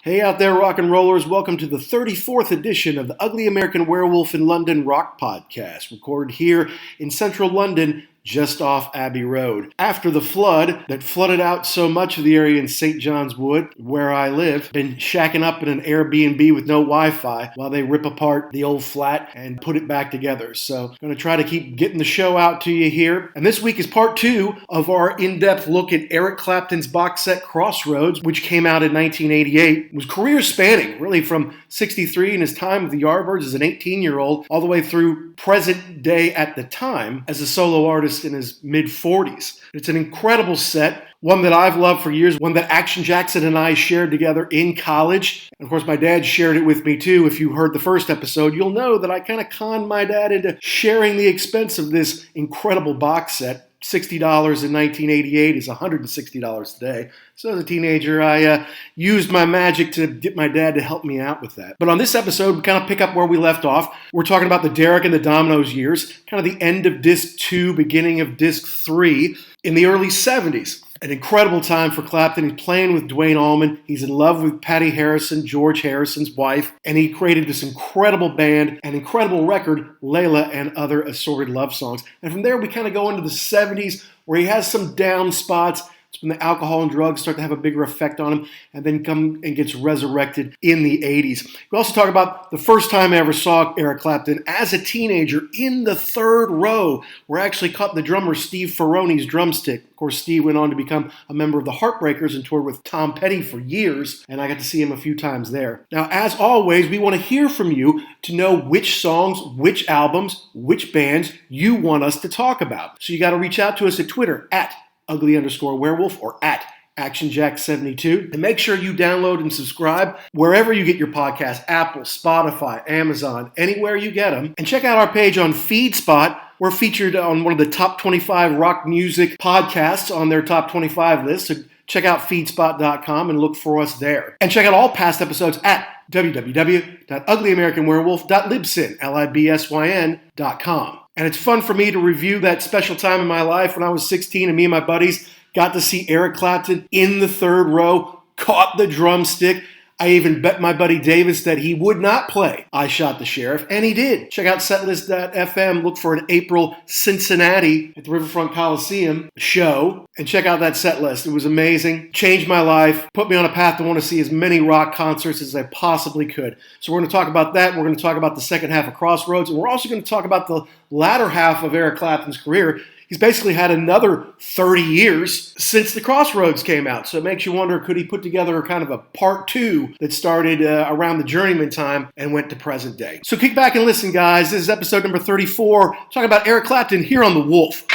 Hey out there, rock and rollers. Welcome to the 34th edition of the Ugly American Werewolf in London Rock Podcast, recorded here in central London, just off Abbey Road. After the flood that flooded out so much of the area in St. John's Wood, where I live, been shacking up in an Airbnb with no Wi-Fi while they rip apart the old flat and put it back together. So I'm going to try to keep getting the show out to you here. And this week is part 2 of our in-depth look at Eric Clapton's box set Crossroads, which came out in 1988. It was career spanning, really from 63 in his time with the Yardbirds as an 18-year-old, all the way through present day at the time as a solo artist in his mid-40s. It's an incredible set, one that I've loved for years, one that Action Jackson and I shared together in college. And of course, my dad shared it with me too. If you heard the first episode, you'll know that I kind of conned my dad into sharing the expense of this incredible box set. $60 in 1988 is $160 today. So as a teenager, I used my magic to get my dad to help me out with that. But on this episode, we kind of pick up where we left off. We're talking about the Derek and the Dominoes years, kind of the end of Disc 2, beginning of Disc 3 in the early 70s. An incredible time for Clapton. He's playing with Duane Allman. He's in love with Patty Harrison, George Harrison's wife, and he created this incredible band, an incredible record, Layla and Other Assorted Love Songs. And from there, we kind of go into the 70s, where he has some down spots. It's when the alcohol and drugs start to have a bigger effect on him, and then come and gets resurrected in the 80s. We also talk about the first time I ever saw Eric Clapton as a teenager in the third row, where I actually caught the drummer Steve Ferrone's drumstick. Of course, Steve went on to become a member of the Heartbreakers and toured with Tom Petty for years, and I got to see him a few times there. Now, as always, we want to hear from you to know which songs, which albums, which bands you want us to talk about. So you got to reach out to us at Twitter at ugly_werewolf or at ActionJack72. And make sure you download and subscribe wherever you get your podcast, Apple, Spotify, Amazon, anywhere you get them. And check out our page on FeedSpot. We're featured on one of the top 25 rock music podcasts on their top 25 list. So check out feedspot.com and look for us there. And check out all past episodes at www.uglyamericanwerewolf.libsyn.com. And it's fun for me to review that special time in my life when I was 16 and me and my buddies got to see Eric Clapton in the third row, caught the drumstick. I even bet my buddy Davis that he would not play I Shot the Sheriff, and he did. Check out setlist.fm, look for an April Cincinnati at the Riverfront Coliseum show, and check out that set list. It was amazing, changed my life, put me on a path to want to see as many rock concerts as I possibly could. So we're going to talk about that. We're going to talk about the second half of Crossroads, and we're also going to talk about the latter half of Eric Clapton's career. He's basically had another 30 years since the Crossroads came out. So it makes you wonder, could he put together kind of a part 2 that started around the Journeyman time and went to present day? So kick back and listen, guys. This is episode number 34, talking about Eric Clapton here on The Wolf.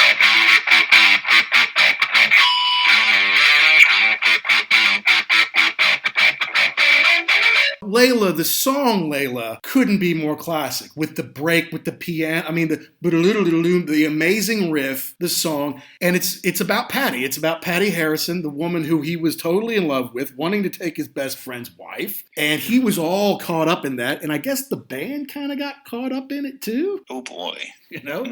Layla, the song Layla, couldn't be more classic. With the break, with the piano, I mean, the amazing riff, the song, and it's about Patty. It's about Patty Harrison, the woman who he was totally in love with, wanting to take his best friend's wife, and he was all caught up in that, and I guess the band kind of got caught up in it too. Oh boy. You know?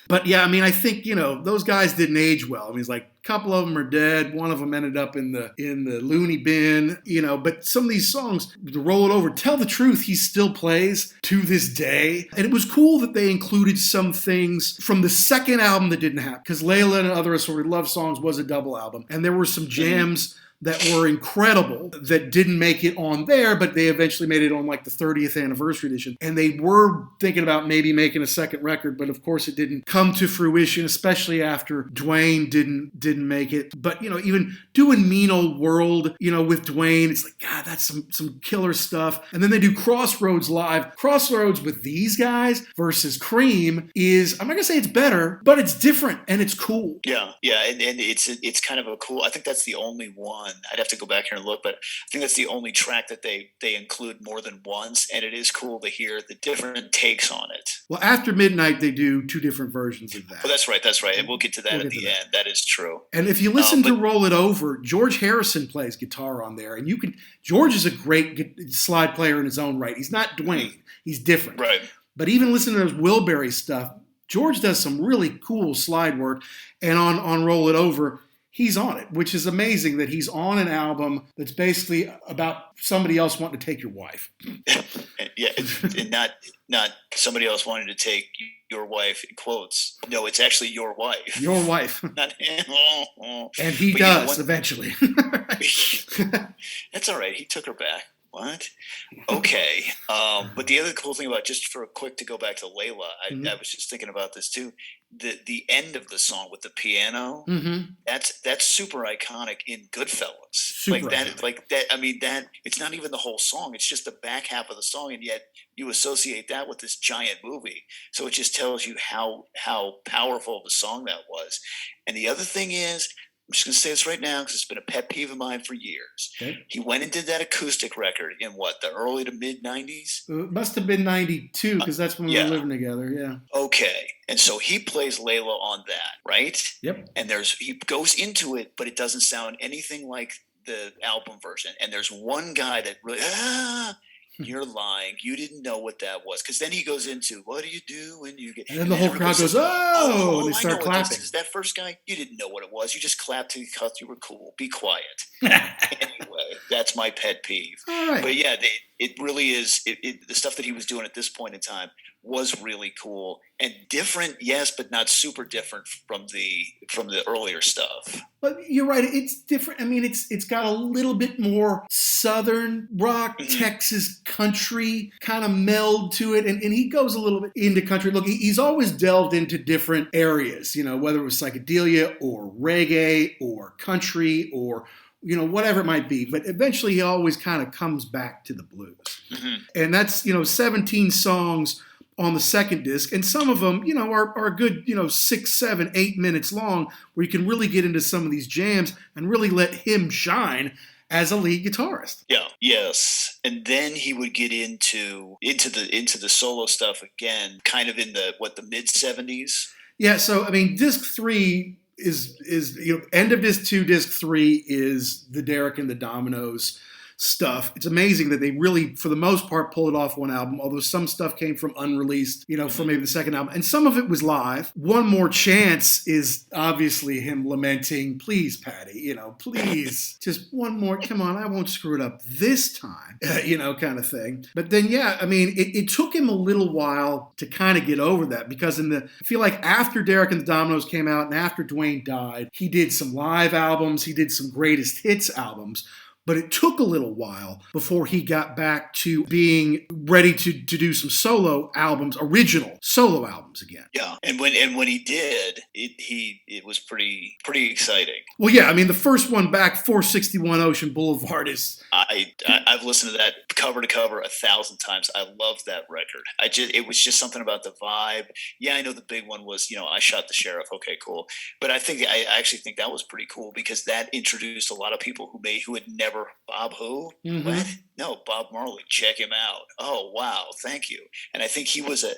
But yeah, I mean, I think, those guys didn't age well. I mean, it's like a couple of them are dead. One of them ended up in the loony bin, but some of these songs, to roll it over, Tell the Truth, he still plays to this day. And it was cool that they included some things from the second album that didn't happen, because Layla and Other Assorted Love Songs was a double album. And there were some jams that were incredible that didn't make it on there, but they eventually made it on like the 30th anniversary edition. And they were thinking about maybe making a second record, but of course it didn't come to fruition, especially after Duane didn't make it. But, even doing Mean Old World, with Duane, it's like, God, that's some killer stuff. And then they do Crossroads live. Crossroads with these guys versus Cream is, I'm not gonna say it's better, but it's different and it's cool. Yeah, and it's kind of a cool, I think that's the only one. I'd have to go back here and look, but I think that's the only track that they include more than once, and it is cool to hear the different takes on it. Well, After Midnight, they do 2 different versions of that. Oh, that's right, and we'll get to that at the end. That is true. And if you listen to Roll It Over, George Harrison plays guitar on there, and George is a great slide player in his own right. He's not Duane. He's different. Right. But even listening to those Wilbury stuff, George does some really cool slide work, and on Roll It Over, he's on it, which is amazing that he's on an album that's basically about somebody else wanting to take your wife. Yeah, and not somebody else wanting to take your wife in quotes. No, it's actually your wife. Your wife. Not him. And he does eventually. That's all right. He took her back. What? Okay. But the other cool thing about, just for a quick to go back to Layla, I was just thinking about this too. The end of the song with the piano, that's super iconic in Goodfellas. Super iconic. Like that. I mean, that it's not even the whole song. It's just the back half of the song, and yet you associate that with this giant movie. So it just tells you how powerful of a song that was. And the other thing is, I'm just going to say this right now because it's been a pet peeve of mine for years. Okay. He went and did that acoustic record in the early to mid 90s? It must have been 92 because that's when we were living together, yeah. Okay. And so he plays Layla on that, right? Yep. And he goes into it, but it doesn't sound anything like the album version. And there's one guy that really, you're lying. You didn't know what that was. Because then he goes into, what do you do when you get... And then the whole crowd goes, oh, and they start clapping. That first guy, you didn't know what it was. You just clapped to cut. You were cool. Be quiet. Anyway, that's my pet peeve. All right. But yeah, it really is. The stuff that he was doing at this point in time was really cool and different, yes, but not super different from the earlier stuff. But you're right, it's different. I mean, it's got a little bit more Southern rock, Texas country kind of meld to it, and he goes a little bit into country. Look, he's always delved into different areas, whether it was psychedelia or reggae or country or whatever it might be. But eventually he always kind of comes back to the blues. And that's, 17 songs on the second disc, and some of them, are a good, 6, 7, 8 minutes long, where you can really get into some of these jams and really let him shine as a lead guitarist. Yeah, yes, and then he would get into the solo stuff again, kind of in the mid 70s. Yeah, so I mean, disc 3 is end of disc 2, disc 3 is the Derek and the Dominoes stuff. It's amazing that they really, for the most part, pulled it off one album, although some stuff came from unreleased, from maybe the second album, and some of it was live. One More Chance is obviously him lamenting, please, Patty, please, just one more, come on, I won't screw it up this time, kind of thing. But then, yeah, I mean, it took him a little while to kind of get over that, because I feel like after Derek and the Dominoes came out and after Dwayne died, he did some live albums, he did some greatest hits albums. But it took a little while before he got back to being ready to do some solo albums, original solo albums again. Yeah, and when he did, it was pretty exciting. Well, yeah, I mean, the first one back, 461 Ocean Boulevard, is... I've listened to that cover to cover 1,000 times. I love that record. It was just something about the vibe. Yeah, I know the big one was, I Shot the Sheriff. Okay, cool. But I actually think that was pretty cool, because that introduced a lot of people who had never... Bob who? What? No, Bob Marley. Check him out. Oh, wow. Thank you. And I think he was a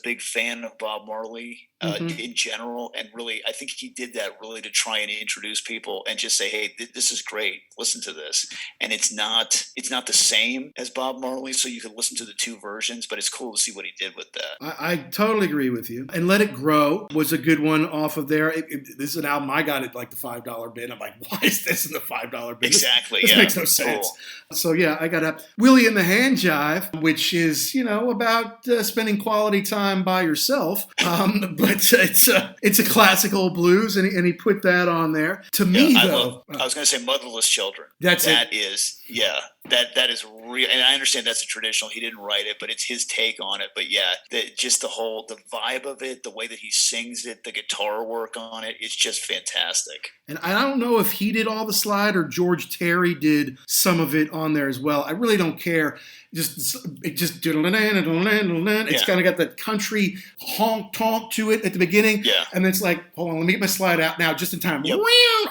big fan of Bob Marley in general. And really, I think he did that really to try and introduce people and just say, hey, this is great. Listen to this. And it's not the same as Bob Marley, so you can listen to the two versions, but it's cool to see what he did with that. I totally agree with you. And Let It Grow was a good one off of there. This is an album I got at like the $5 bin. I'm like, why is this in the $5 bin? Exactly. This makes no sense. Cool. So yeah, I got Willie and the Hand Jive, which is, about spending quality time by yourself. But it's a classical blues, and he put that on there. To me, though, I was going to say Motherless Children. That is real, and I understand that's a traditional. He didn't write it, but it's his take on it. But yeah, the vibe of it, the way that he sings it, the guitar work on it, it's just fantastic. And I don't know if he did all the slide or George Terry did some of it on there as well. I really don't care. It's kind of got that country honk tonk to it at the beginning. Yeah. And it's like, hold on, let me get my slide out now just in time. Yep.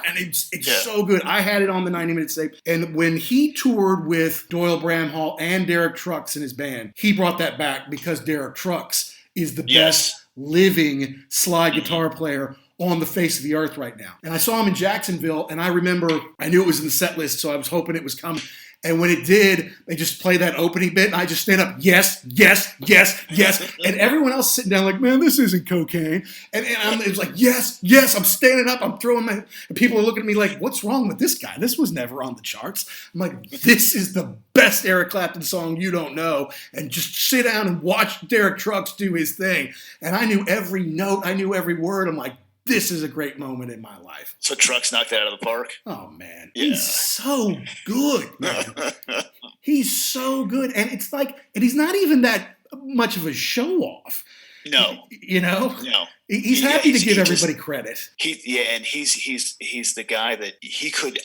And it's so good. I had it on the 90-minute tape. And when he toured with Doyle Bramhall and Derek Trucks in his band, he brought that back, because Derek Trucks is the best living slide guitar player on the face of the earth right now. And I saw him in Jacksonville, and I remember, I knew it was in the set list, so I was hoping it was coming. And when it did, they just play that opening bit, and I just stand up, yes, yes, yes, yes. And everyone else sitting down like, man, this isn't cocaine. And it was like, yes, yes, I'm standing up, I'm throwing my, and people are looking at me like, what's wrong with this guy? This was never on the charts. I'm like, this is the best Eric Clapton song you don't know. And just sit down and watch Derek Trucks do his thing. And I knew every note, I knew every word. I'm like, this is a great moment in my life. So Trucks knocked that out of the park? Oh, man. Yeah. He's so good, man. He's so good. And it's like, and he's not even that much of a show-off. No. You know? No. He's happy to give everybody credit. And he's the guy that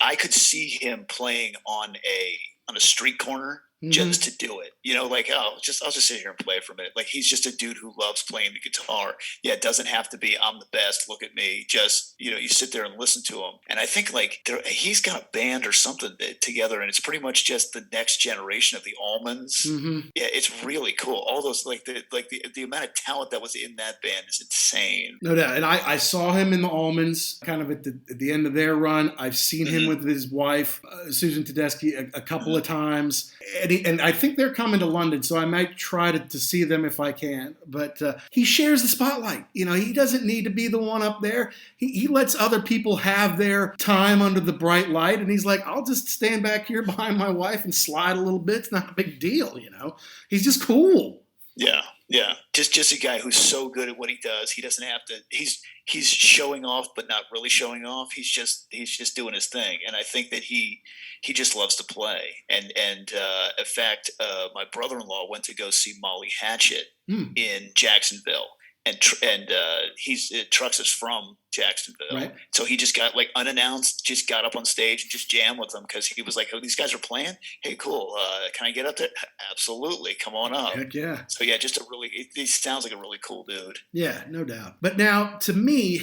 I could see him playing on a street corner. Just to do it, like, I'll just sit here and play for a minute. Like, he's just a dude who loves playing the guitar. Yeah, it doesn't have to be, I'm the best, look at me. Just, you sit there and listen to him. And I think, like, he's got a band or something together, and it's pretty much just the next generation of the Allmans. Mm-hmm. Yeah, it's really cool. All those, the amount of talent that was in that band is insane. No doubt. And I saw him in the Allmans, kind of at the end of their run. I've seen him with his wife, Susan Tedeschi, a couple of times. And I think they're coming to London, so I might try to see them if I can. But he shares the spotlight. He doesn't need to be the one up there. He lets other people have their time under the bright light, and he's like, I'll just stand back here behind my wife and slide a little bit. It's not a big deal, He's just cool. Yeah, yeah. Just a guy who's so good at what he does. He doesn't have to. He's showing off, but not really showing off. He's just doing his thing, and I think that he just loves to play. And in fact, my brother-in-law went to go see Molly Hatchet in Jacksonville, and Trucks is from Jacksonville, right. So he just got, like, unannounced, just got up on stage and just jammed with them because he was like, "Oh, these guys are playing. Hey, cool. Can I get up there?" Absolutely, come on up. Heck yeah. So yeah, just he sounds like a really cool dude. Yeah, no doubt. But now, to me,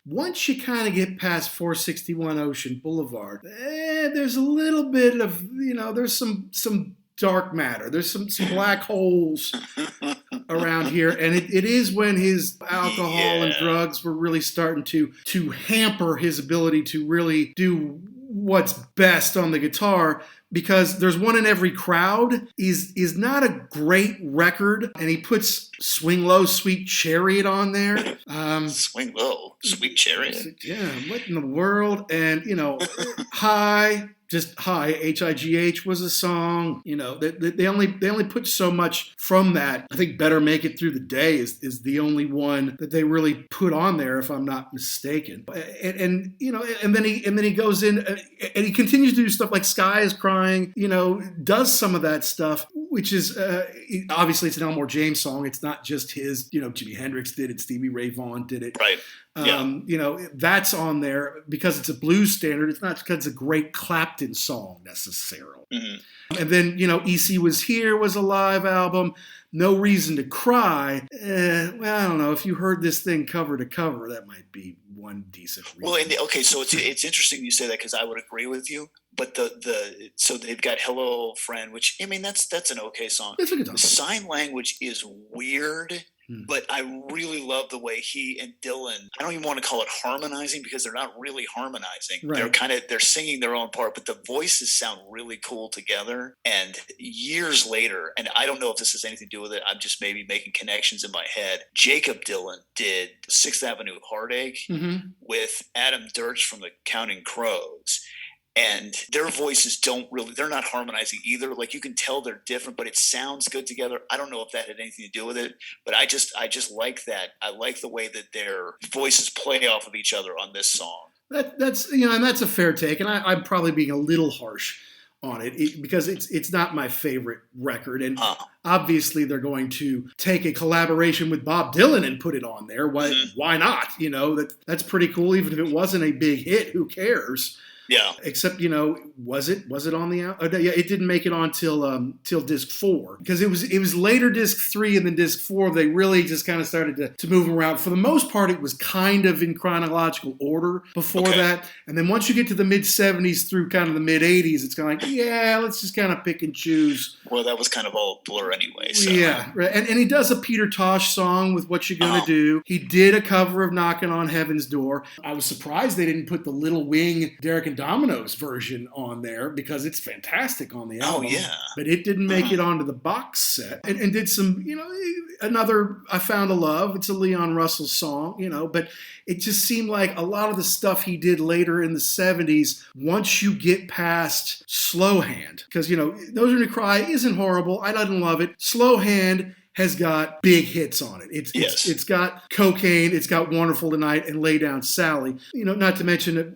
once you kind of get past 461 Ocean Boulevard, there's a little bit of, there's some dark matter. There's some black holes around here, and it is when his alcohol and drugs were really starting to hamper his ability to really do what's best on the guitar, because There's One in Every Crowd is not a great record, and he puts Swing Low, Sweet Chariot on there. Swing Low, Sweet Chariot? Yeah, what in the world? And, High, just High, H-I-G-H was a song. They only put so much from that. I think Better Make It Through the Day is the only one that they really put on there, if I'm not mistaken. And then he goes in and he continues to do stuff like Sky is Crying, does some of that stuff, which is obviously it's an Elmore James song. It's not just his, Jimi Hendrix did it, Stevie Ray Vaughan did it. Right. That's on there because it's a blues standard. It's not because it's a great Clapton song necessarily. Mm-hmm. And then, EC Was Here was a live album. No Reason to Cry. Well, I don't know. If you heard this thing cover to cover, that might be one decent reason. Well, so it's interesting you say that, because I would agree with you. But so they've got Hello Old Friend, which, that's an okay song. It's a good song. The Sign Language is weird. But I really love the way he and Dylan, I don't even want to call it harmonizing, because they're not really harmonizing. Right. They're singing their own part, but the voices sound really cool together. And years later, and I don't know if this has anything to do with it, I'm just maybe making connections in my head. Jacob Dylan did Sixth Avenue Heartache with Adam Dirch from the Counting Crows. And their voices they're not harmonizing either. Like, you can tell they're different, but it sounds good together. I don't know if that had anything to do with it, but I just like that. I like the way that their voices play off of each other on this song. That's and that's a fair take. And I'm probably being a little harsh on it because it's not my favorite record. And obviously they're going to take a collaboration with Bob Dylan and put it on there. Why not? That's pretty cool. Even if it wasn't a big hit, who cares? Yeah. Except, was it on the album? Yeah, it didn't make it on till disc 4, because it was later disc 3 and then disc 4. They really just kind of started to move around. For the most part, it was kind of in chronological order before that. And then once you get to the mid 70s through kind of the mid 80s, it's kind of like, yeah, let's just kind of pick and choose. Well, that was kind of all blur anyway. So. Yeah. Right. And he does a Peter Tosh song with What You Gonna Do. He did a cover of Knocking on Heaven's Door. I was surprised they didn't put the Little Wing Derek and Dominoes version on there because it's fantastic on the album. Oh, yeah. But it didn't make it onto the box set. And did some, another I Found a Love. It's a Leon Russell song, but it just seemed like a lot of the stuff he did later in the 70s, once you get past Slow Hand, because, Those Who Need to Cry isn't horrible. I didn't love it. Slow Hand has got big hits on it. It's got Cocaine, it's got Wonderful Tonight, and Lay Down Sally. Not to mention,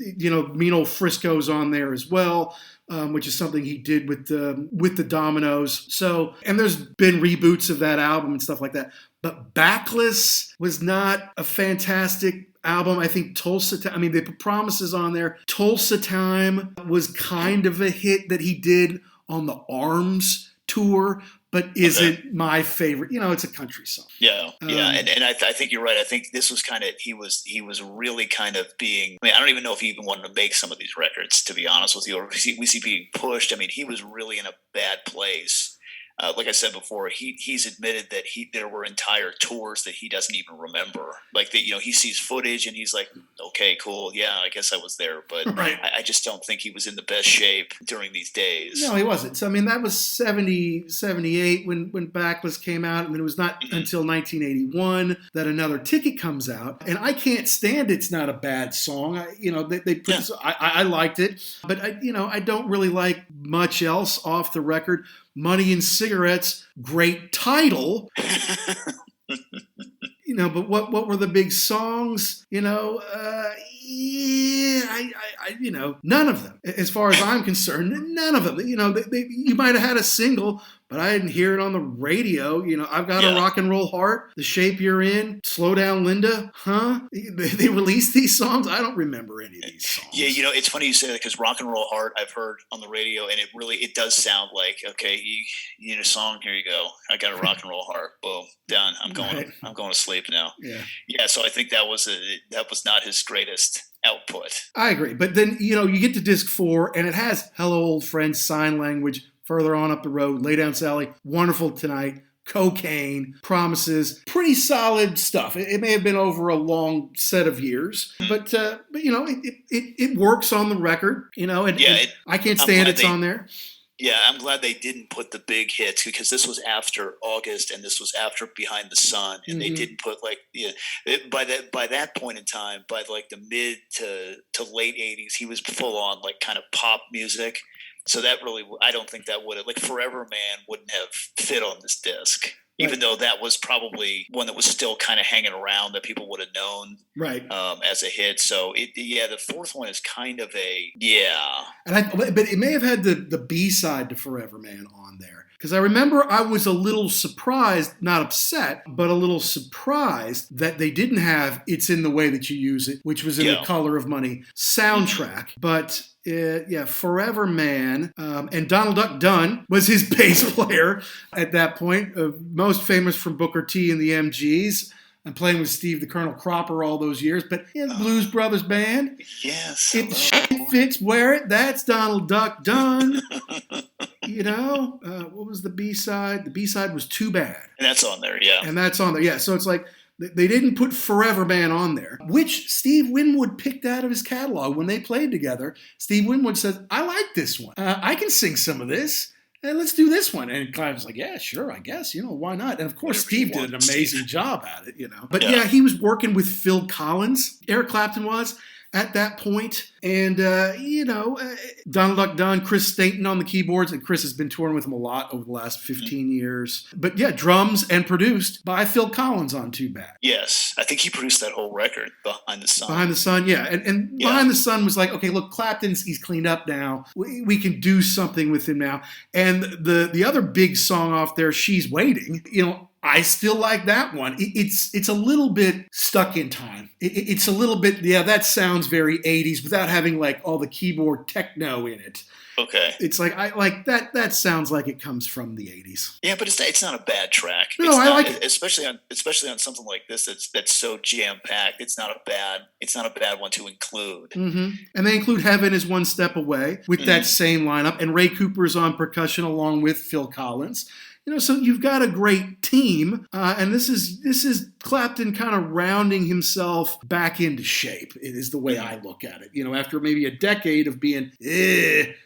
Mean Old Frisco's on there as well. Which is something he did with the Dominoes. So, and there's been reboots of that album and stuff like that. But Backless was not a fantastic album. I think they put Promises on there. Tulsa Time was kind of a hit that he did on the Arms tour, but isn't my favorite. It's a country song. Yeah, and I think you're right. I think this was kind of he was really kind of being. I don't even know if he even wanted to make some of these records, to be honest with you. Or we see being pushed. He was really in a bad place. Like I said before, he's admitted that there were entire tours that he doesn't even remember. Like that, he sees footage and he's like, "Okay, cool, yeah, I guess I was there," but right. I just don't think he was in the best shape during these days. No, he wasn't. So that was 70, 78 when Backless came out, and then it was not until 1981 that Another Ticket comes out. And I Can't Stand It's not a bad song. They put I liked it, but I don't really like much else off the record. Money and Cigarettes, great title. But what were the big songs? None of them. As far as I'm concerned, none of them. You might have had a single, but I didn't hear it on the radio. I've Got a Rock and Roll Heart, The Shape You're In, Slow Down Linda. Huh? They released these songs? I don't remember any of these songs. Yeah, it's funny you say that because Rock and Roll Heart I've heard on the radio, and it does sound like, okay, you need a song, here you go. I got a rock and roll heart. Boom, done. I'm going to sleep now. Yeah. So I think that was not his greatest output. I agree, but then you get to disc 4, and it has Hello Old Friend, Sign Language, Further On Up the Road, Lay Down Sally, Wonderful Tonight, Cocaine, Promises, pretty solid stuff. It may have been over a long set of years, but it works on the record. I Can't Stand It's on there. Yeah, I'm glad they didn't put the big hits because this was after August and this was after Behind the Sun, and they didn't put by that point in time, by like the mid to late 80s, he was full on like kind of pop music. So that really, I don't think that would have, like Forever Man wouldn't have fit on this disc. Even though that was probably one that was still kind of hanging around that people would have known as a hit. So the fourth one is kind of but it may have had the B-side to Forever Man on there. Because I remember I was a little surprised, not upset, but a little surprised that they didn't have It's in the Way That You Use It, which was in the Color of Money soundtrack. But Forever Man, and Donald Duck Dunn was his bass player at that point, most famous from Booker T and the MGs. and playing with Steve the Colonel Cropper all those years. But yeah, the Blues Brothers Band. Yes. If the shit fits, wear it. That's Donald Duck Dunn. You know, what was the B-side? The B-side was Too Bad. And that's on there, yeah. And that's on there, yeah. So it's like they didn't put Forever Man on there, which Steve Winwood picked out of his catalog when they played together. Steve Winwood said, I like this one. I can sing some of this. And let's do this one. And Clive was like, yeah, sure, I guess. You know, why not? And of course, Steve did an amazing job at it, you know. But yeah, he was working with Phil Collins. Eric Clapton was at that point. And, Donald Duck Dunn, Chris Stainton on the keyboards. And Chris has been touring with him a lot over the last 15 years. But yeah, drums and produced by Phil Collins on Too Bad. Yes. I think he produced that whole record, Behind the Sun. Behind the Sun, yeah. And Behind the Sun was like, okay, look, he's cleaned up now. We can do something with him now. And the other big song off there, She's Waiting, you know, I still like that one. It's a little bit stuck in time. It's a little bit, that sounds very 80s without having like all the keyboard techno in it. Okay. It's like I like that. That sounds like it comes from the 80s. Yeah, but it's not a bad track. No, I like it, especially on something like this that's so jam packed. It's not a bad one to include. Mm-hmm. And they include Heaven Is One Step Away with that same lineup, and Ray Cooper's on percussion along with Phil Collins. So you've got a great team, and this is Clapton kind of rounding himself back into shape. It is the way I look at it. After maybe a decade of being,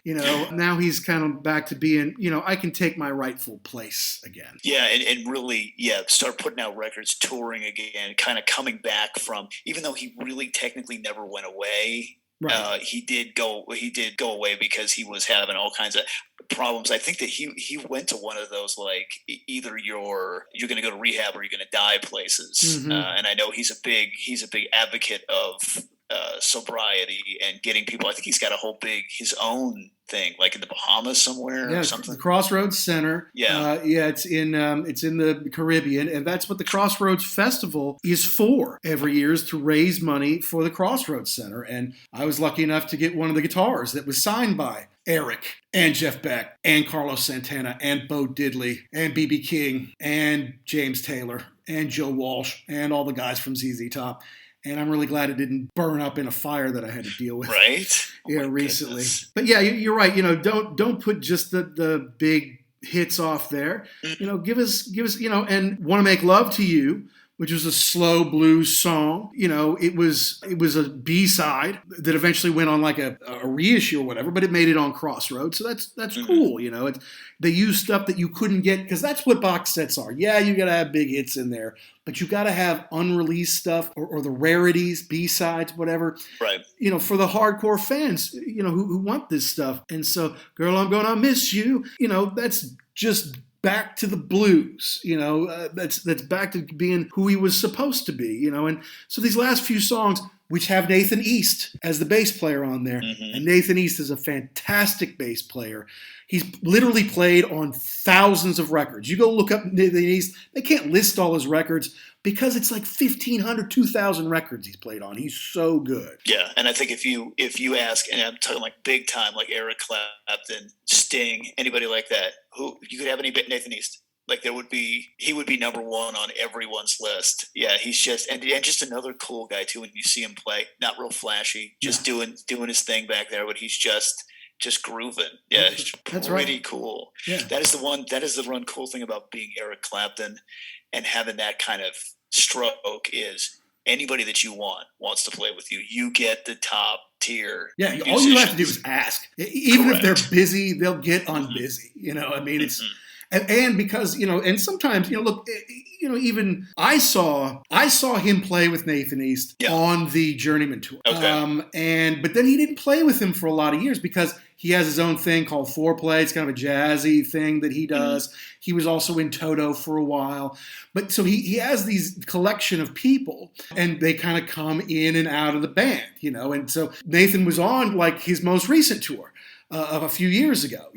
now he's kind of back to being, I can take my rightful place again. Yeah, and really, start putting out records, touring again, kind of coming back from, even though he really technically never went away. Right. He did go away because he was having all kinds of problems. I think that he went to one of those, like, either you're going to go to rehab or you're going to die places. Mm-hmm. And I know he's a big advocate of sobriety and getting people. I think he's got his own thing, like in the Bahamas somewhere or something. The Crossroads Center. It's in the Caribbean, and that's what the Crossroads Festival is for every year, is to raise money for the Crossroads Center. And I was lucky enough to get one of the guitars that was signed by Eric and Jeff Beck and Carlos Santana and Bo Diddley and B.B. King and James Taylor and Joe Walsh and all the guys from ZZ Top. And I'm really glad it didn't burn up in a fire that I had to deal with. Right? Recently. Goodness. But yeah, you're right. Don't put just the big hits off there. Give us, and Want to Make Love to You, which was a slow blues song. It was a B-side that eventually went on like a reissue or whatever, but it made it on Crossroads. So that's cool. They use stuff that you couldn't get, because that's what box sets are. Yeah, you got to have big hits in there, but you got to have unreleased stuff or the rarities, B-sides, whatever. Right. For the hardcore fans, who want this stuff. And so, Girl, I'm Gonna Miss You, that's just back to the blues, that's back to being who he was supposed to be, and so these last few songs, which have Nathan East as the bass player on there, and Nathan East is a fantastic bass player. He's literally played on thousands of records. You go look up Nathan East, they can't list all his records because it's like 1,500, 2,000 records he's played on. He's so good. Yeah, and I think if you ask, and I'm talking like big time, like Eric Clapton, Sting, anybody like that, who you could have any Nathan East. Like he would be number one on everyone's list. Yeah, he's just and just another cool guy too. When you see him play, not real flashy, just doing his thing back there, but he's just grooving. Yeah, it's pretty right. Cool. Yeah, that is the one cool thing about being Eric Clapton and having that kind of stroke is anybody that you wants to play with you. You get the top tier. Yeah, musicians. All you have to do is ask. Even Correct. If they're busy, they'll get unbusy. It's. And because, and sometimes, look, even I saw him play with Nathan East on the Journeyman tour. Okay. But then he didn't play with him for a lot of years because he has his own thing called Foreplay. It's kind of a jazzy thing that he does. He was also in Toto for a while. But so he has these collection of people, and they kind of come in and out of the band, And so Nathan was on like his most recent tour. Of a few years ago,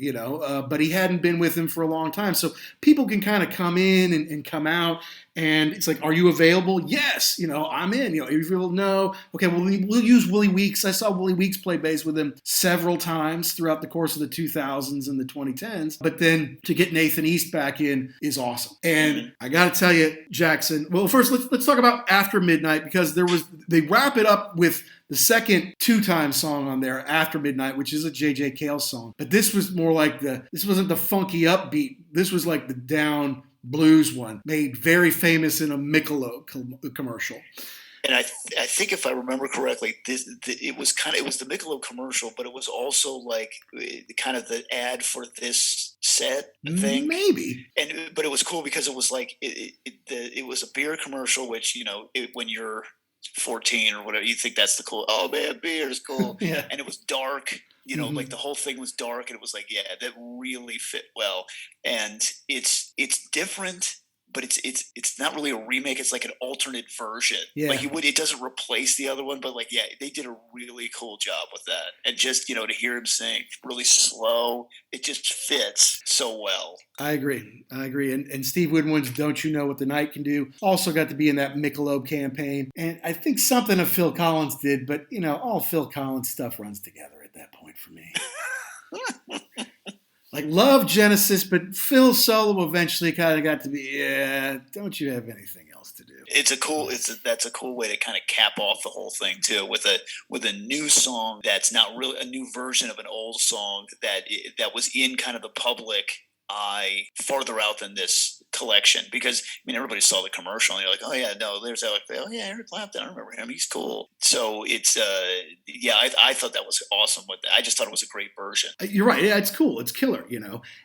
but he hadn't been with him for a long time. So people can kind of come in and come out, and it's like, are you available? Yes, I'm in. If you'll know, okay, well, we'll use Willie Weeks. I saw Willie Weeks play bass with him several times throughout the course of the 2000s and the 2010s. But then to get Nathan East back in is awesome. And I got to tell you, Jackson, well, first let's talk about After Midnight, because they wrap it up with the second two-time song on there, After Midnight, which is a J.J. Cale song. But this was more like this wasn't the funky upbeat. This was like the down blues one, made very famous in a Michelob commercial. And I think if I remember correctly, it was the Michelob commercial, but it was also like kind of the ad for this set, I think. Maybe. But it was cool because it was like it was a beer commercial, which when you're 14 or whatever, you think that's the cool. Oh man, beer is cool. Yeah. And it was dark. Like the whole thing was dark, and it was like, yeah, that really fit well. And it's different, but it's not really a remake. It's like an alternate version. Yeah. Like it doesn't replace the other one, but like, yeah, they did a really cool job with that. And just, to hear him sing really slow, it just fits so well. I agree. And Steve Winwood's Don't You Know What the Night Can Do also got to be in that Michelob campaign. And I think something of Phil Collins did, but, all Phil Collins stuff runs together at that point for me. Like, love Genesis, but Phil solo eventually kind of got to be, don't you have anything else to do? That's a cool way to kind of cap off the whole thing too, with a new song that's not really a new version of an old song that was in kind of the public eye farther out than this collection, because I mean everybody saw the commercial and you're like, oh yeah, no, there's Eric. Oh yeah, Eric Clapton. I remember him. He's cool. So it's yeah, I thought that was awesome. I just thought it was a great version. You're right. Yeah, it's cool. It's killer,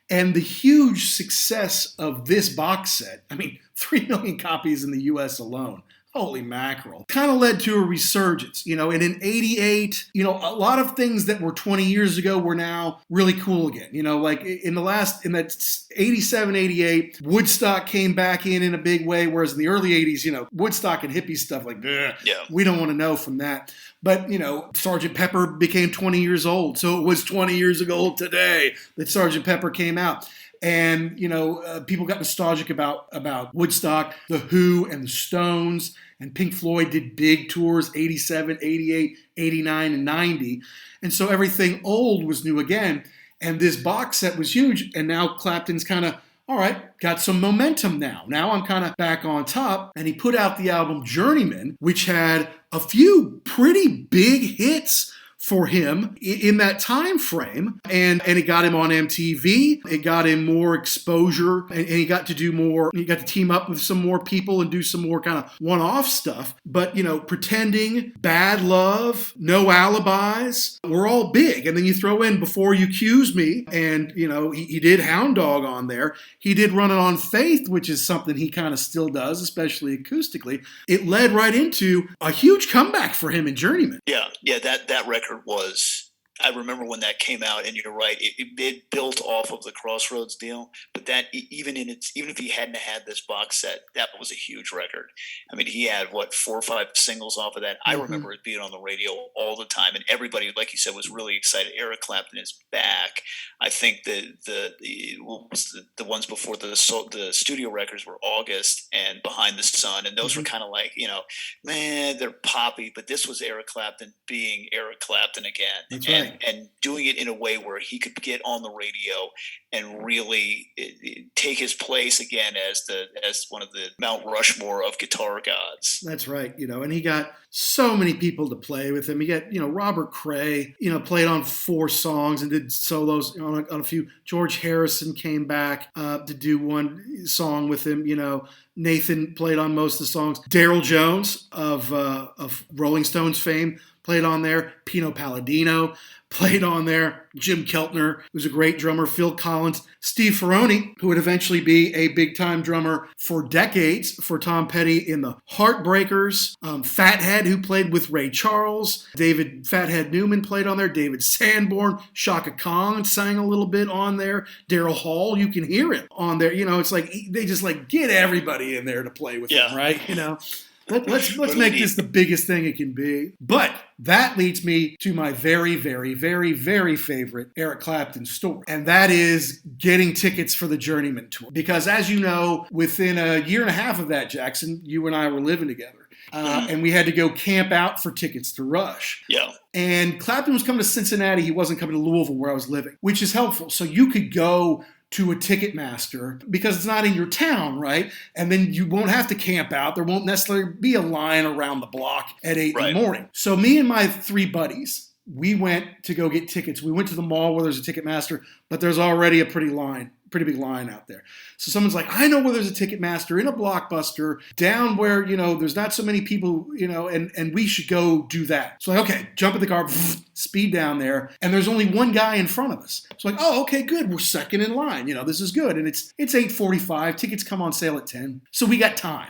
And the huge success of this box set, I mean, 3 million copies in the U.S. alone. Holy mackerel. Kind of led to a resurgence, and in 88, a lot of things that were 20 years ago were now really cool again. Like in that 87, 88, Woodstock came back in a big way, whereas in the early 80s, Woodstock and hippie stuff, like, we don't want to know from that. But, Sgt. Pepper became 20 years old, so it was 20 years ago today that Sgt. Pepper came out. And, people got nostalgic about Woodstock, The Who and the Stones, and Pink Floyd did big tours, 87, 88, 89, and 90. And so everything old was new again. And this box set was huge. And now Clapton's kind of, all right, got some momentum now. Now I'm kind of back on top. And he put out the album Journeyman, which had a few pretty big hits for him in that time frame, and it got him on MTV. It got him more exposure, and he got to do more. He got to team up with some more people and do some more kind of one-off stuff. But Pretending, Bad Love, No Alibis were all big. And then you throw in Before You Accuse Me, and he did Hound Dog on there. He did Running on Faith, which is something he kind of still does, especially acoustically. It led right into a huge comeback for him in Journeyman. Yeah, that record was, I remember when that came out, and you're right, it built off of the Crossroads deal, but that even if he hadn't had this box set, that was a huge record. I mean, he had 4 or 5 singles off of that. I remember it being on the radio all the time, and everybody, like you said, was really excited. Eric Clapton is back. I think the ones before the studio records were August and Behind the Sun, and those were kind of like, man, they're poppy, but this was Eric Clapton being Eric Clapton again. That's right. And doing it in a way where he could get on the radio and really take his place again as one of the Mount Rushmore of guitar gods. That's right, and he got so many people to play with him. He got, Robert Cray, played on 4 songs and did solos on a few. George Harrison came back to do one song with him. Nathan played on most of the songs. Daryl Jones of Rolling Stones fame played on there. Pino Palladino played on there. Jim Keltner, who's a great drummer. Phil Collins. Steve Ferrone, who would eventually be a big-time drummer for decades for Tom Petty in the Heartbreakers. Fathead, who played with Ray Charles. David Fathead Newman played on there. David Sanborn. Shaka Khan sang a little bit on there. Daryl Hall, you can hear him on there. It's like they just get everybody in there to play with him, right? Let's make this the biggest thing it can be. But that leads me to my very, very, very, very favorite Eric Clapton story. And that is getting tickets for the Journeyman tour. Because as you know, within a year and a half of that, Jackson, you and I were living together. And we had to go camp out for tickets to Rush. Yeah. And Clapton was coming to Cincinnati. He wasn't coming to Louisville, where I was living, which is helpful. So you could go to a Ticketmaster because it's not in your town, right? And then you won't have to camp out. There won't necessarily be a line around the block at 8 in the morning. So me and my 3 buddies, we went to go get tickets. We went to the mall where there's a Ticketmaster, but there's already a pretty big line out there. So someone's like, I know where there's a Ticketmaster in a Blockbuster down where, there's not so many people, and we should go do that. So like, okay, jump in the car, speed down there, and there's only one guy in front of us. So like, oh, okay, good. We're second in line. This is good. And it's 8:45. Tickets come on sale at 10. So we got time.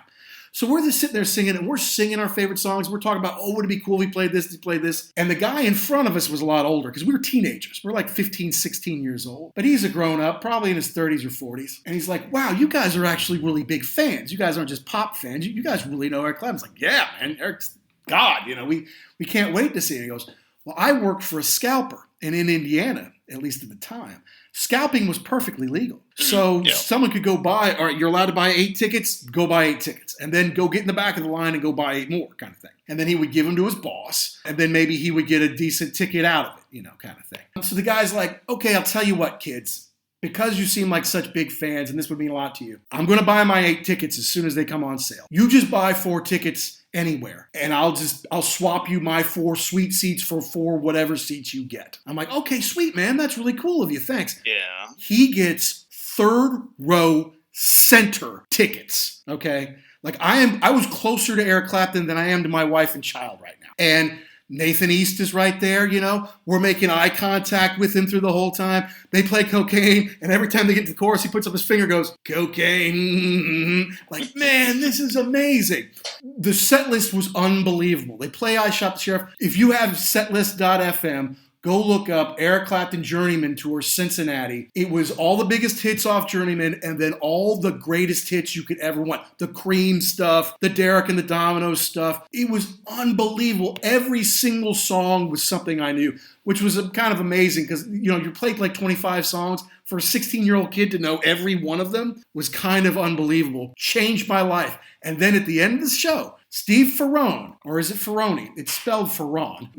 So we're just sitting there singing, and we're singing our favorite songs. We're talking about, would it be cool if we played this, And the guy in front of us was a lot older because we were teenagers. We're like 15, 16 years old. But he's a grown-up, probably in his 30s or 40s. And he's like, wow, you guys are actually really big fans. You guys aren't just pop fans. You guys really know Eric Clapton. It's like, yeah, man, Eric's God. We can't wait to see it. He goes, well, I worked for a scalper. And in Indiana, at least at the time, scalping was perfectly legal. So someone could go buy, all right, you're allowed to buy 8 tickets, go buy 8 tickets. And then go get in the back of the line and go buy 8 more kind of thing. And then he would give them to his boss. And then maybe he would get a decent ticket out of it, kind of thing. So the guy's like, okay, I'll tell you what, kids. Because you seem like such big fans, and this would mean a lot to you, I'm going to buy my 8 tickets as soon as they come on sale. You just buy 4 tickets anywhere, and I'll swap you my 4 suite seats for 4 whatever seats you get. I'm like, okay, sweet, man. That's really cool of you. Thanks. Yeah. He gets third row center tickets, okay? Like I was closer to Eric Clapton than I am to my wife and child right now. And Nathan East is right there, you know. We're making eye contact with him through the whole time. They play Cocaine, and every time they get to the chorus, he puts up his finger, goes, Cocaine. Like, man, this is amazing. The set list was unbelievable. They play I Shot the Sheriff. If you have setlist.fm, go look up Eric Clapton Journeyman Tour Cincinnati. It was all the biggest hits off Journeyman and then all the greatest hits you could ever want. The Cream stuff, the Derek and the Dominoes stuff. It was unbelievable. Every single song was something I knew, which was kind of amazing because, you know, you played like 25 songs. For a 16-year-old kid to know every one of them was kind of unbelievable. Changed my life. And then at the end of the show, Steve Ferrone, or is it Ferroni? It's spelled Ferron,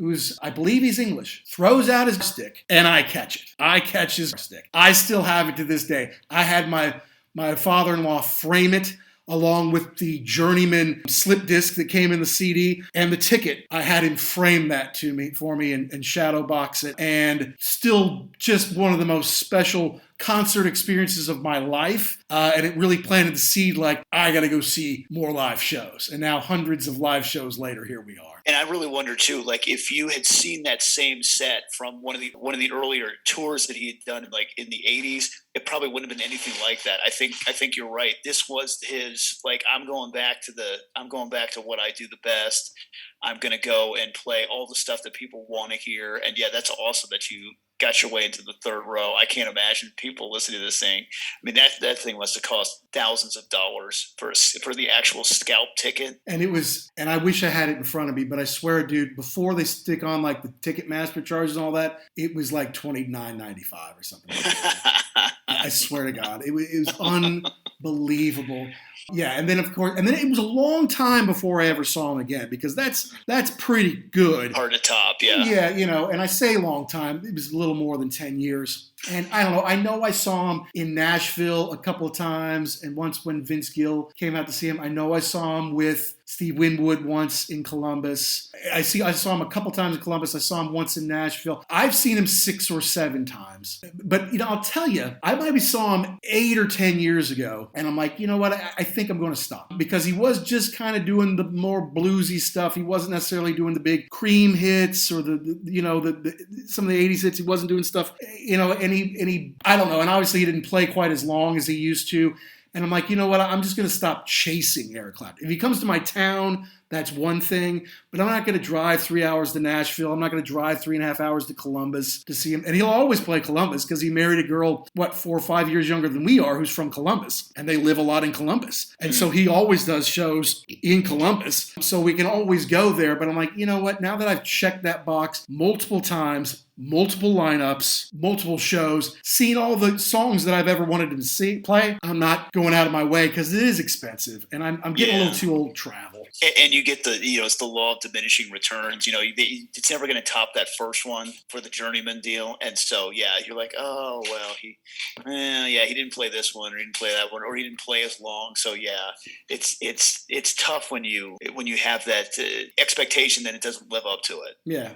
I believe he's English, throws out his stick, and I catch it. I catch his stick. I still have it to this day. I had my father-in-law frame it along with the Journeyman slip disc that came in the CD and the ticket. I had him frame that for me and shadow box it. And still just one of the most special concert experiences of my life. And it really planted the seed like, I got to go see more live shows. And now hundreds of live shows later, here we are. And I really wonder too, like if you had seen that same set from one of the earlier tours that he had done in the 80s, it probably wouldn't have been anything like that. I think you're right. This was his, like, I'm going back to what I do the best. I'm going to go and play all the stuff that people want to hear. And yeah, that's awesome that you got your way into the third row. I can't imagine people listening to this thing. I mean, that thing must have cost thousands of dollars for the actual scalp ticket. And I wish I had it in front of me, but I swear, dude, before they stick on like the Ticketmaster charges and all that, it was like $29.95 or something like that. I swear to God, it was unbelievable. Yeah, and then it was a long time before I ever saw him again because that's pretty good. Hard to top, yeah. Yeah, you know, and I say long time, it was a little more than 10 years. And I don't know, I know I saw him in Nashville a couple of times, and once when Vince Gill came out to see him, I know I saw him with Steve Winwood once in Columbus. I saw him a couple times in Columbus. I saw him once in Nashville. I've seen him 6 or 7 times. But, you know, I'll tell you, I maybe saw him 8 or 10 years ago, and I'm like, you know what, I think I'm going to stop. Because he was just kind of doing the more bluesy stuff. He wasn't necessarily doing the big Cream hits or the some of the 80s hits. He wasn't doing stuff, you know, and he I don't know, and obviously he didn't play quite as long as he used to. And I'm like, you know what? I'm just going to stop chasing Eric Clapton. If he comes to my town, that's one thing. But I'm not going to drive 3 hours to Nashville. I'm not going to drive 3.5 hours to Columbus to see him. And he'll always play Columbus because he married a girl, 4 or 5 years younger than we are, who's from Columbus. And they live a lot in Columbus. And so he always does shows in Columbus. So we can always go there. But I'm like, you know what? Now that I've checked that box multiple times, multiple lineups, multiple shows, seen all the songs that I've ever wanted to play, I'm not going out of my way because it is expensive. And I'm getting a little too old to travel. And you get it's the law of diminishing returns. You know, it's never going to top that first one for the Journeyman deal. And so, yeah, you're like, oh, well, he didn't play this one or he didn't play that one or he didn't play as long. So, yeah, it's tough when you have that expectation that it doesn't live up to it. Yeah,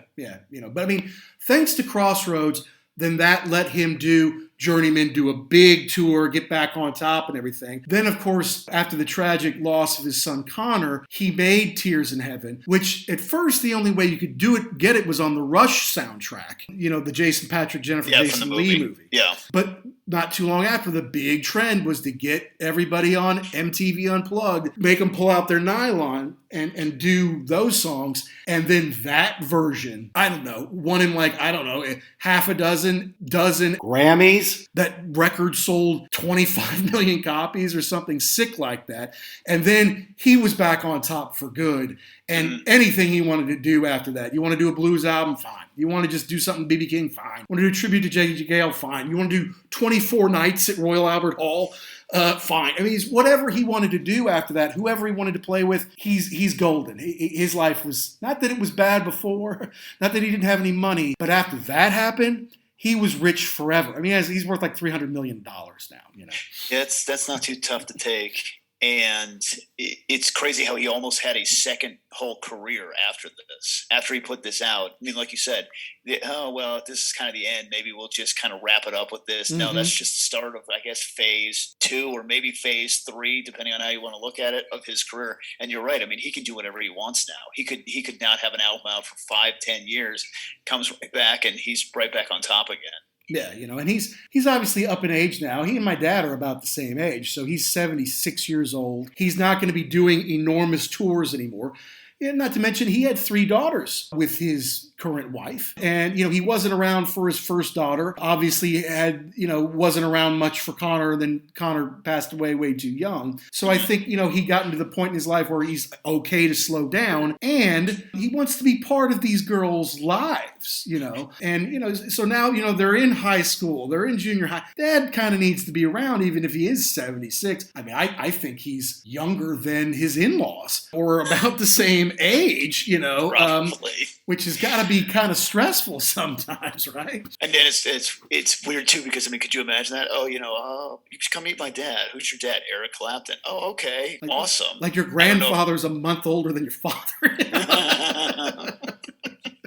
you know, but I mean, thanks to Crossroads, then that let him do a big tour, get back on top and everything. Then, of course, after the tragic loss of his son Connor, he made Tears in Heaven, which at first the only way you could get it was on the Rush soundtrack. You know, the Jason Patric, Jason Leigh movie. Yeah. But not too long after, the big trend was to get everybody on MTV Unplugged, make them pull out their nylon and do those songs. And then that version, I don't know, won him half a dozen Grammys. That record sold 25 million copies or something sick like that. And then he was back on top for good. And anything he wanted to do after that. You want to do a blues album? Fine. You want to just do something B.B. King? Fine. You want to do a tribute to J.J. Gale? Fine. You want to do 24 nights at Royal Albert Hall? Fine. I mean, whatever he wanted to do after that, whoever he wanted to play with, he's golden. His life was, not that it was bad before, not that he didn't have any money, but after that happened, he was rich forever. I mean, he's worth like $300 million now, you know. Yeah, that's not too tough to take. And it's crazy how he almost had a second whole career after this. After he put this out, I mean, like you said, oh well, this is kind of the end. Maybe we'll just kind of wrap it up with this. Mm-hmm. No, that's just the start of, I guess, phase 2 or maybe phase 3, depending on how you want to look at it, of his career. And you're right. I mean, he can do whatever he wants now. He could not have an album out for 5-10 years, comes right back, and he's right back on top again. Yeah, and he's obviously up in age now. He and my dad are about the same age, so he's 76 years old. He's not going to be doing enormous tours anymore. And not to mention, he had 3 daughters with his current wife. And, he wasn't around for his first daughter. Obviously wasn't around much for Connor. Then Connor passed away way too young. So I think, he got into the point in his life where he's okay to slow down. And he wants to be part of these girls' lives, And, so now, they're in high school. They're in junior high. Dad kind of needs to be around, even if he is 76. I mean, I think he's younger than his in-laws, or about the same age, which has got to be kind of stressful sometimes, right? And then it's weird too, because could you imagine that? Oh, you should come meet my dad. Who's your dad? Eric Clapton. Oh, okay, awesome. Like your grandfather's a month older than your father.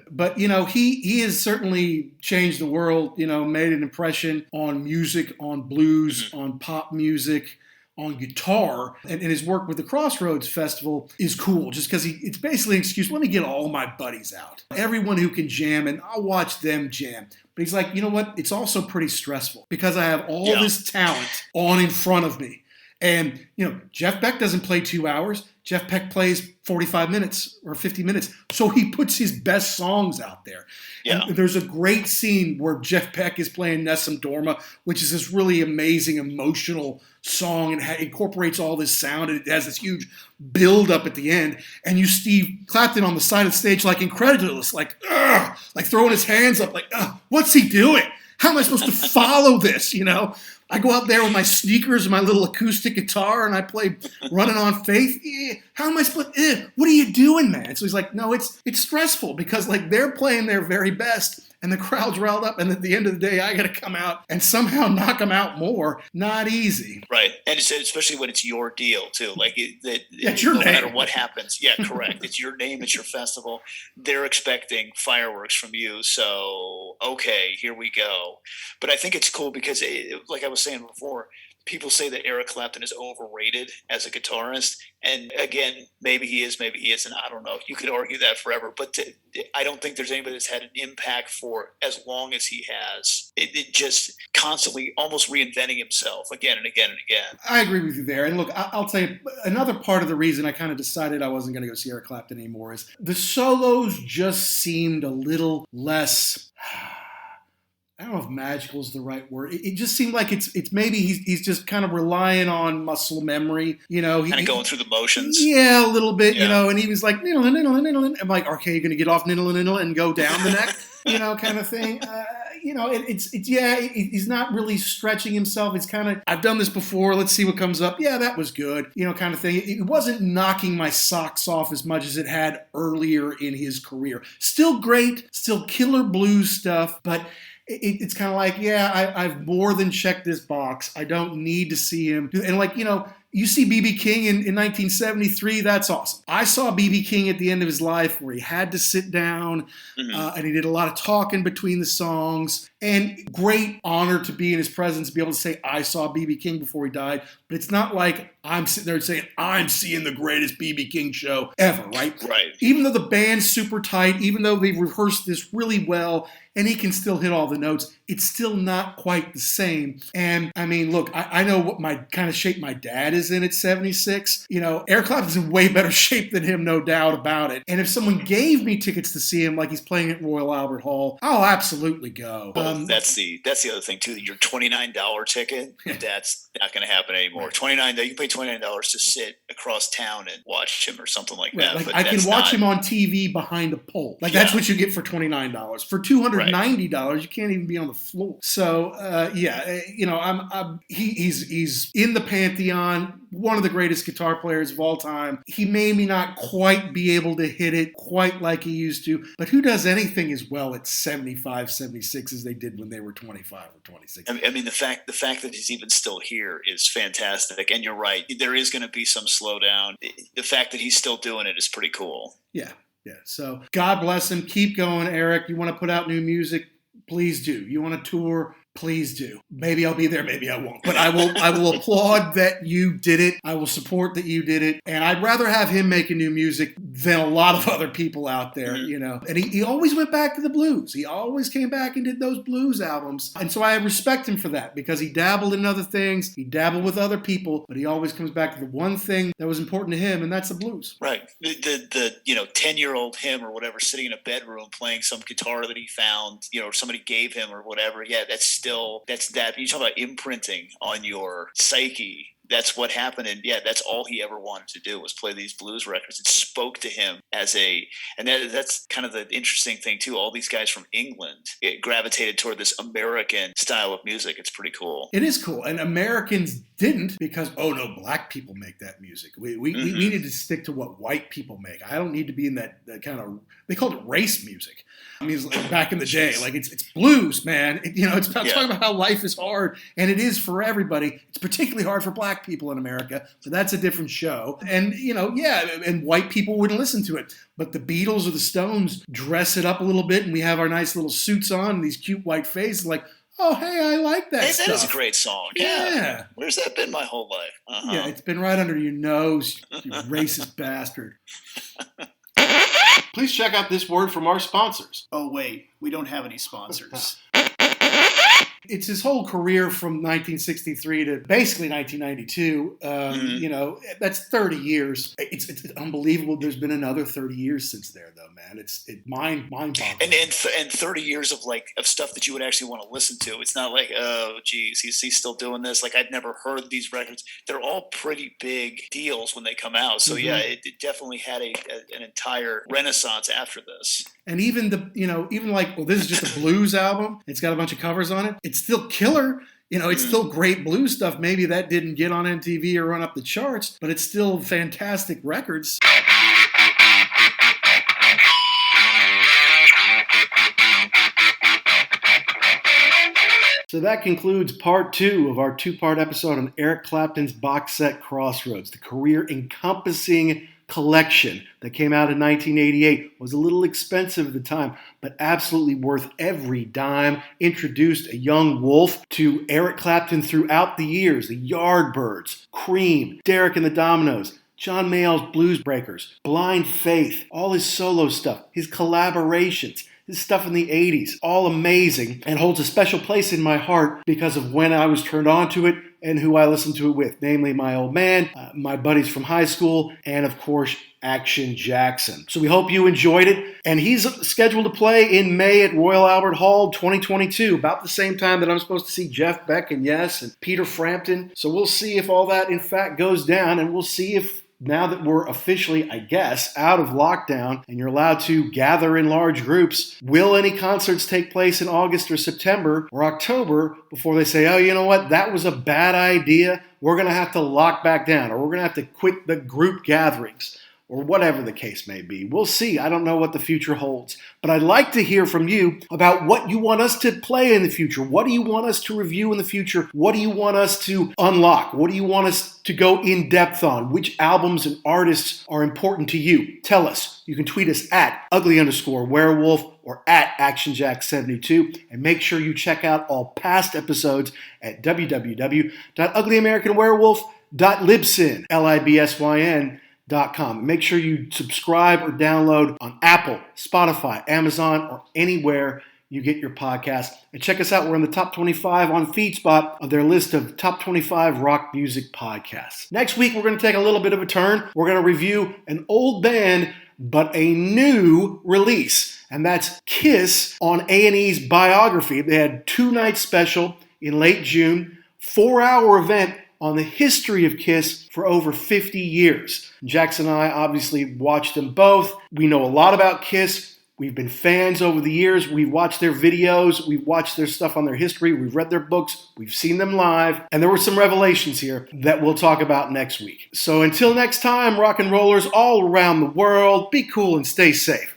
But, he has certainly changed the world, made an impression on music, on blues, on pop music, on guitar, and his work with the Crossroads Festival is cool, just because it's basically an excuse. Let me get all my buddies out, everyone who can jam, and I'll watch them jam. But he's like, you know what? It's also pretty stressful because I have all this talent on in front of me. And, Jeff Beck doesn't play 2 hours. Jeff Beck plays 45 minutes or 50 minutes. So he puts his best songs out there. Yeah. And there's a great scene where Jeff Beck is playing Nessun Dorma, which is this really amazing, emotional song, and incorporates all this sound, and it has this huge build up at the end. And you Steve Clapton on the side of the stage, like incredulous, like throwing his hands up, like, what's he doing? How am I supposed to follow this, I go out there with my sneakers and my little acoustic guitar, and I play Running on Faith. How am I supposed? What are you doing, man? So he's like, no, it's stressful because they're playing their very best, and the crowd's riled up, and at the end of the day, I got to come out and somehow knock them out more. Not easy, right? And especially when it's your deal too. It's your no name. matter what happens. Yeah, correct. It's your name. It's your festival. They're expecting fireworks from you. So okay, here we go. But I think it's cool because, like I was saying before, people say that Eric Clapton is overrated as a guitarist. And again, maybe he is, maybe he isn't. I don't know. You could argue that forever. But I don't think there's anybody that's had an impact for as long as he has. It just constantly almost reinventing himself again and again and again. I agree with you there. And look, I'll tell you, another part of the reason I kind of decided I wasn't going to go see Eric Clapton anymore is the solos just seemed a little less... I don't know if magical is the right word. It just seemed like it's maybe he's just kind of relying on muscle memory, Kind of going through the motions. Yeah, a little bit, and he was like, I'm like, okay, you're going to get off and go down the neck, kind of thing. He's not really stretching himself. It's kind of, I've done this before. Let's see what comes up. Yeah, that was good, kind of thing. It wasn't knocking my socks off as much as it had earlier in his career. Still great, still killer blues stuff, but it's kind of like, I've more than checked this box. I don't need to see him. And you see B.B. King in 1973, that's awesome. I saw B.B. King at the end of his life where he had to sit down, and he did a lot of talking between the songs. And great honor to be in his presence, be able to say, I saw B.B. King before he died. But it's not like I'm sitting there saying, I'm seeing the greatest B.B. King show ever, right? Right. Even though the band's super tight, even though they've rehearsed this really well, and he can still hit all the notes, it's still not quite the same. And I mean, look, I know what my kind of shape my dad is in at 76. Eric Clapton's in way better shape than him, no doubt about it. And if someone gave me tickets to see him like he's playing at Royal Albert Hall, I'll absolutely go. Well, that's the other thing too. Your $29 ticket, that's not going to happen anymore. $29, you can pay $29 to sit across town and watch him or something like that. Like I can watch him on TV behind a pole. That's what you get for $29. For $200, Right. $90, you can't even be on the floor. So he's in the pantheon. One of the greatest guitar players of all time. He maybe not quite be able to hit it quite like he used to, but who does anything as well at 75, 76 as they did when they were 25 or 26? I mean, the fact that he's even still here is fantastic. And you're right, there is going to be some slowdown. The fact that he's still doing it is pretty cool. Yeah. So God bless him. Keep going, Eric. You want to put out new music? Please do. You want to tour? Please do. Maybe I'll be there, maybe I won't. But I will applaud that you did it. I will support that you did it. And I'd rather have him making new music than a lot of other people out there, And he always went back to the blues. He always came back and did those blues albums. And so I respect him for that because he dabbled in other things. He dabbled with other people, but he always comes back to the one thing that was important to him, and that's the blues. Right. The 10-year-old him or whatever sitting in a bedroom playing some guitar that he found, or somebody gave him or whatever. Yeah, that's that. You talk about imprinting on your psyche. That's what happened, and that's all he ever wanted to do was play these blues records. It spoke to him that's kind of the interesting thing too. All these guys from England gravitated toward this American style of music. It's pretty cool. It is cool, and Americans didn't because black people make that music. We needed to stick to what white people make. I don't need to be in that kind of, they called it race music. I mean, like back in the day, like it's blues, man. It's about talking about how life is hard, and it is for everybody. It's particularly hard for black people in America, so that's a different show. And and white people wouldn't listen to it, but the Beatles or the Stones dress it up a little bit, and we have our nice little suits on, and these cute white faces, like, oh, hey, I like that stuff. That is a great song. Yeah. Where's that been my whole life? Uh-huh. Yeah, it's been right under your nose, you racist bastard. Please check out this word from our sponsors. Oh, wait, we don't have any sponsors. It's his whole career from 1963 to basically 1992. That's 30 years. It's unbelievable. There's been another 30 years since there, though, man. It's mind-boggling. And 30 years of stuff that you would actually want to listen to. It's not like, oh, geez, he's still doing this. Like, I'd never heard these records. They're all pretty big deals when they come out. So it definitely had an entire renaissance after this. And even this is just a blues album. It's got a bunch of covers on it. It's still killer. It's still great blues stuff. Maybe that didn't get on MTV or run up the charts, but it's still fantastic records. So that concludes part 2 of our 2-part episode on Eric Clapton's box set Crossroads, the career-encompassing collection that came out in 1988. Was a little expensive at the time, but absolutely worth every dime. Introduced a young Wolf to Eric Clapton throughout the years. The Yardbirds, Cream, Derek and the Dominoes, John Mayall's Blues Breakers, Blind Faith, all his solo stuff, his collaborations, his stuff in the 80s, all amazing, and holds a special place in my heart because of when I was turned on to it and who I listened to it with, namely my old man, my buddies from high school, and of course, Action Jackson. So we hope you enjoyed it, and he's scheduled to play in May at Royal Albert Hall 2022, about the same time that I'm supposed to see Jeff Beck and Yes and Peter Frampton. So we'll see if all that in fact goes down, and we'll see if now that we're officially, I guess, out of lockdown and you're allowed to gather in large groups, will any concerts take place in August or September or October before they say, oh, you know what, that was a bad idea. We're going to have to lock back down, or we're going to have to quit the group gatherings, or whatever the case may be. We'll see. I don't know what the future holds. But I'd like to hear from you about what you want us to play in the future. What do you want us to review in the future? What do you want us to unlock? What do you want us to go in depth on? Which albums and artists are important to you? Tell us. You can tweet us at ugly_werewolf or at ActionJack72. And make sure you check out all past episodes at www.uglyamericanwerewolf.libsyn.com. Make sure you subscribe or download on Apple, Spotify, Amazon, or anywhere you get your podcast. And check us out. We're in the top 25 on FeedSpot of their list of top 25 rock music podcasts. Next week, we're going to take a little bit of a turn. We're going to review an old band, but a new release. And that's Kiss on A&E's Biography. They had 2-night special in late June, 4-hour event on the history of Kiss for over 50 years. Jackson and I obviously watched them both. We know a lot about Kiss. We've been fans over the years. We've watched their videos. We've watched their stuff on their history. We've read their books. We've seen them live. And there were some revelations here that we'll talk about next week. So until next time, rock and rollers all around the world, be cool and stay safe.